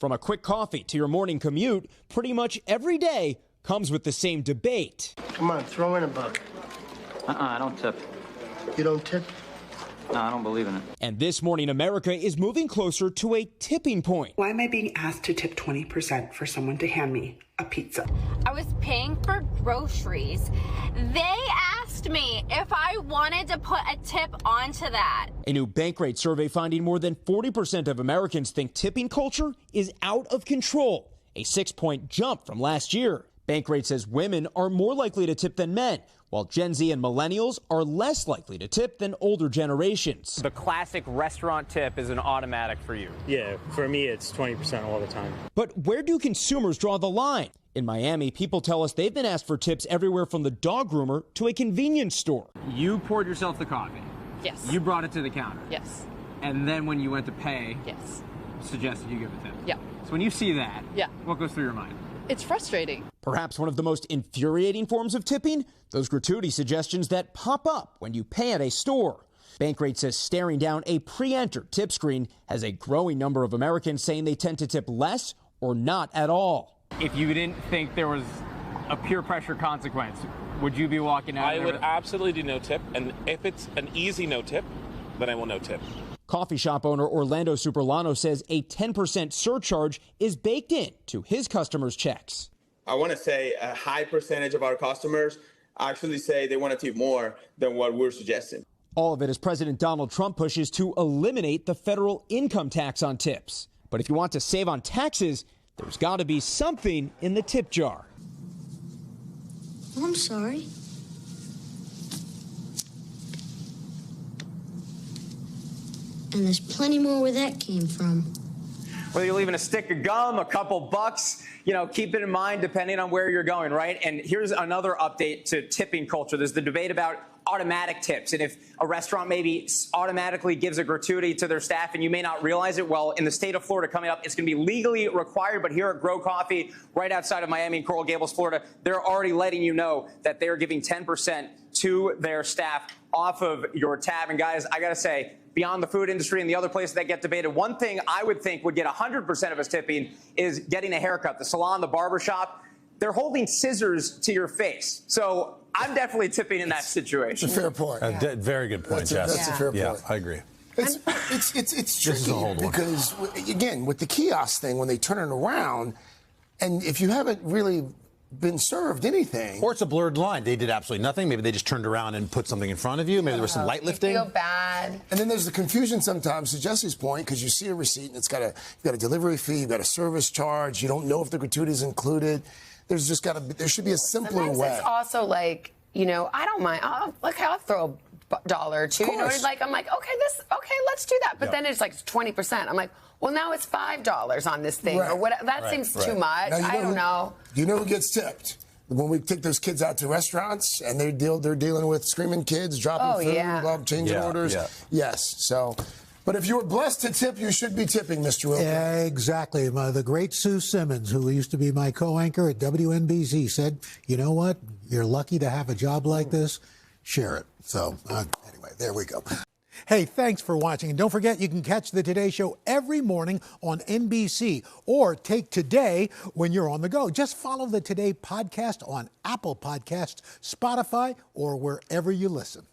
From a quick coffee to your morning commute, pretty much every day comes with the same debate. Come on, throw in a buck. I don't tip. You don't tip? No, I don't believe in it. And this morning, America is moving closer to a tipping point. Why am I being asked to tip 20% for someone to hand me a pizza? I was paying for groceries. They asked me if I wanted to put a tip onto that. A new Bankrate survey finding more than 40% of Americans think tipping culture is out of control, a 6-point jump from last year. Bankrate says women are more likely to tip than men, while Gen Z and millennials are less likely to tip than older generations. The classic restaurant tip is an automatic for you. Yeah, for me, it's 20% all the time. But where do consumers draw the line? In Miami, people tell us they've been asked for tips everywhere from the dog groomer to a convenience store. You poured yourself the coffee. Yes. You brought it to the counter. Yes. And then when you went to pay, Yes. suggested you give a tip. Yeah. So when you see that, Yeah. what goes through your mind? It's frustrating. Perhaps one of the most infuriating forms of tipping, those gratuity suggestions that pop up when you pay at a store. Bankrate says staring down a pre-entered tip screen has a growing number of Americans saying they tend to tip less or not at all. If you didn't think there was a peer pressure consequence, would you be walking out? I would absolutely do no tip, and if it's an easy no tip, then I will no tip. Coffee shop owner Orlando Superlano says a 10% surcharge is baked in to his customers' checks. I want to say a high percentage of our customers actually say they want to tip more than what we're suggesting. All of it as President Donald Trump pushes to eliminate the federal income tax on tips. But if you want to save on taxes, there's got to be something in the tip jar. Oh, I'm sorry. And there's plenty more where that came from. Whether you're leaving a stick of gum, a couple bucks, keep it in mind depending on where you're going, right? And here's another update to tipping culture. There's the debate about automatic tips. And if a restaurant maybe automatically gives a gratuity to their staff and you may not realize it, well, in the state of Florida coming up, it's going to be legally required. But here at Grow Coffee, right outside of Miami and Coral Gables, Florida, they're already letting you know that they're giving 10% to their staff off of your tab. And guys, I got to say, beyond the food industry and the other places that get debated, one thing I would think would get 100% of us tipping is getting a haircut. The salon, the barbershop, they're holding scissors to your face. So I'm definitely tipping in that situation. It's a fair point. Very good point, Jess. That's a fair point. Yeah, I agree. It's tricky because, again, with the kiosk thing, when they turn it around, and if you haven't really been served anything. Or it's a blurred line. They did absolutely nothing. Maybe they just turned around and put something in front of you. Maybe there was some light lifting. You feel bad. And then there's the confusion sometimes, to Jesse's point, because you see a receipt and you've got a delivery fee, you've got a service charge, you don't know if the gratuity is included. There should be a simpler way. It's also like, I don't mind. I'll throw a dollar or two. I'm like, okay, let's do that. But then it's like 20%. I'm like, well, now it's $5 on this thing or what? That seems too much. I don't know. You know who gets tipped? When we take those kids out to restaurants and they're dealing with screaming kids, dropping food, changing orders. Yeah. Yes. So, but if you were blessed to tip, you should be tipping, Mr. Wilker. Yeah, exactly. The great Sue Simmons, who used to be my co-anchor at WNBC, said, you know what? You're lucky to have a job like this. Share it. So, anyway, there we go. Hey, thanks for watching. And don't forget, you can catch the Today Show every morning on NBC or take Today when you're on the go. Just follow the Today podcast on Apple Podcasts, Spotify, or wherever you listen.